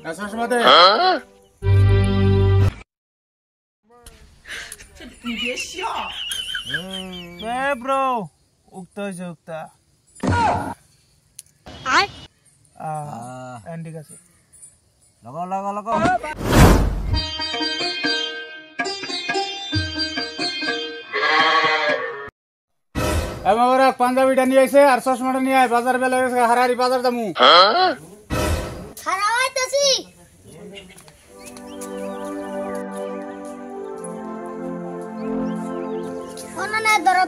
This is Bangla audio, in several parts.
চশমাতে ব্রো উক্তা হয়েছে উক্তা ঠিক আছে লাগাও লাগাও লাগাও পাঞ্জাবিটা নিয়ে আইছে আর চশমাটা নিয়ে আয় বাজার বেলা হারারি বাজার দামু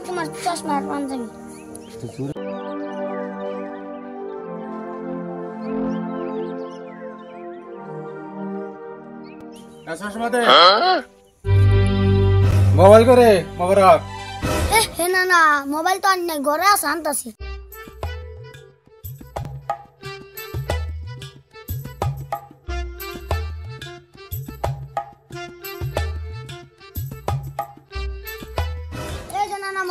তোমার চশমার পাঞ্জাবি চশমাতে মোবাইল করে মোবাইল না না মোবাইল তো আর নাই ঘরে আছে আনতাছি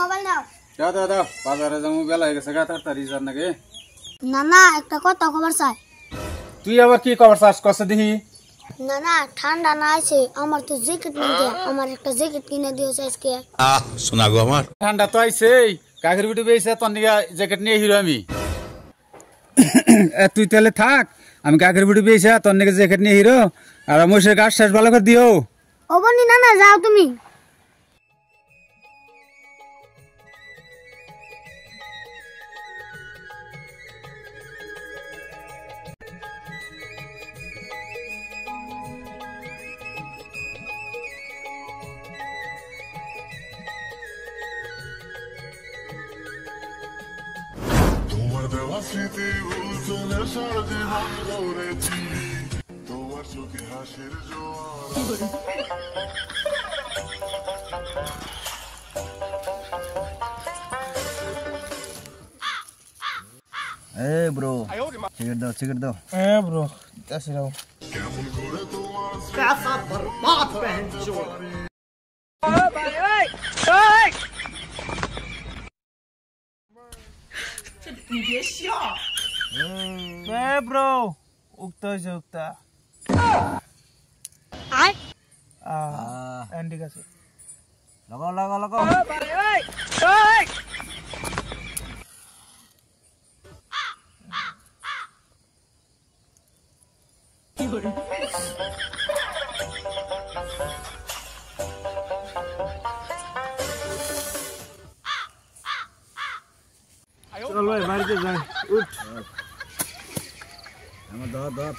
মোবাইল দাও দাও দাও দাও বাজারে যাবো বেলা হয়ে গেছে তাড়াতাড়ি যান নাকি না না একটা কথা খবর চাই তুই আবার কি খবর চাস কষ্ট দেখি না না ঠান্ডা না আছে আমার তো জ্যাকেট নিতে আমার একটা জ্যাকেট কিনে দিয়েছে আজকে শোনা গো আমার ঠান্ডা তো আইছে কাকের বিটু বেইছে তোর নিগা জ্যাকেট নিয়ে হিরো আমি তুই তাহলে থাক আমি কাকের বিটু বেইছে তোর নিগা জ্যাকেট নিয়ে হিরো আর মশার গাছ শেষ ভালো করে দিও ওবনি না না যাও তুমি ব্রো সিগারেট দাও সিগারেট দাও ব্রো আসি রাও पैसा बर्बाद बहन चोद ব্রো উক্তা হয়েছে উক্তা ঠিক আছে লাগাও লাগাও লাগাও চল ভাই বাড়িতে যাই উঠ আমার দাঁত দাঁত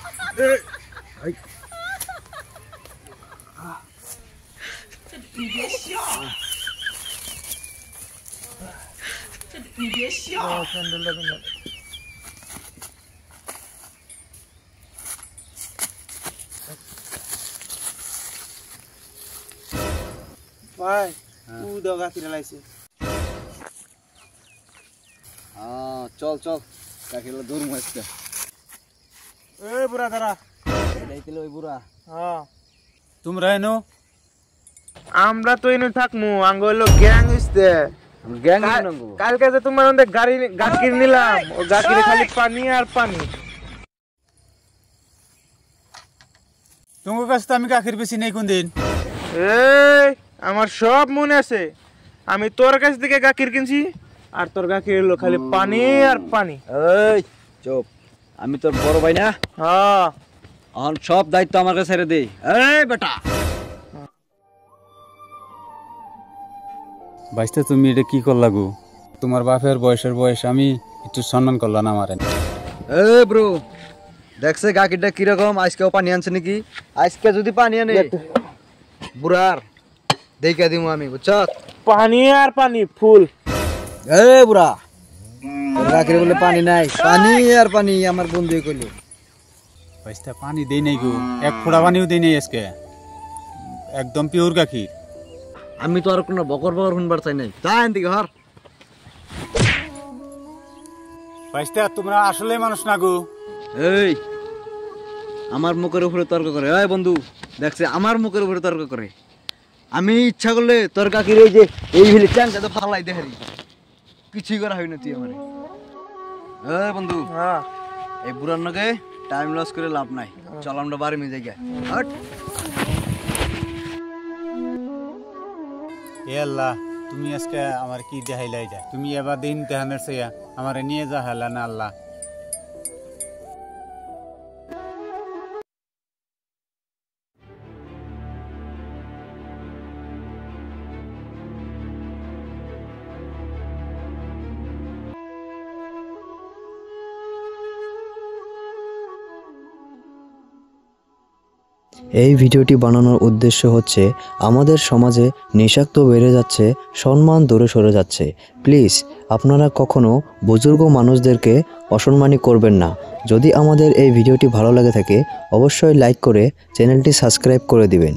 ভাই উদা গাছি লাইছে চল চল কাকিলা দূর মাছটা এ বুড়া দাঁড়া এইছিল ওই বুড়া তোমরা এনো আমরা তো এনে থাকমু আঙ্গ হলো গ্যাং ইসতে গ্যাং কালকে যে তোমার ওদের গাকির নিলাম ও গাকিরে খালি পানি আর পানি তোমার কাছে তো আমি গাখির বেশি নেই কোন দিন এই আমার সব মনে আছে আমি তোর কাছ থেকে গাকির কিনছি আর তোর গাকির হলো খালি পানি আর পানি এই চুপ আমি তোর বড় ভাই না হ্যাঁ এখন সব দায়িত্ব আমার কাছে ছেড়ে দে এই বেটা বাইস্তা তুমি এটা কি করলা গো তোমার বাপের বয়স আমি একটু সম্মান করলাম না আমারে এ ব্রো দেখছে গাকিটা কিরকম আজকেও পানি আনছে নাকি আজকে যদি পানি আনে বুড়ার দেখে দিমু আমি বুঝছ পানি আর পানি ফুল এ বুড়া গাকিরে বলে পানি নাই পানি আর পানি আমার বন্ধু কইলো বাইস্তা পানি দেই নাই গো এক ফোঁটা পানিও দেই নাই আজকে একদম পিওর গাখির আমি তো আর কোনো বকর বকর শুনবার চাই নাই তাই এদিকে হর বাইস্তা তোমরা আসলে মানুষ না গো এই আমার মুখের উপরে তর্ক করে এই বন্ধু দেখছে আমার মুখের উপরে তর্ক করে আমি ইচ্ছা করলে তোর কাকির এই যে এই ভিলে চান যাতে ফালাই দেখারি কিছুই করা হয় না তুই আমারে এই বন্ধু হ্যাঁ এই বুড়ার নগে টাইম লস করে লাভ নাই, চল আমরা বাড়ি মিলে যাই। হট। এ আল্লাহ, তুমি আজকে আমার কি দেখাইলাই যা, তুমি এবার দিন দেহানের চেয়া আমার নিয়ে যা হেলা না আল্লাহ। এই ভিডিওটি বানানোর উদ্দেশ্য হচ্ছে আমাদের সমাজে নেশাক্ত বেড়ে যাচ্ছে, সম্মান দূরে সরে যাচ্ছে। প্লিজ আপনারা কখনো বুজুর্গ মানুষদেরকে অসম্মানী করবেন না। যদি আমাদের এই ভিডিওটি ভালো লাগে থাকে অবশ্যই লাইক করে চ্যানেলটি সাবস্ক্রাইব করে দিবেন।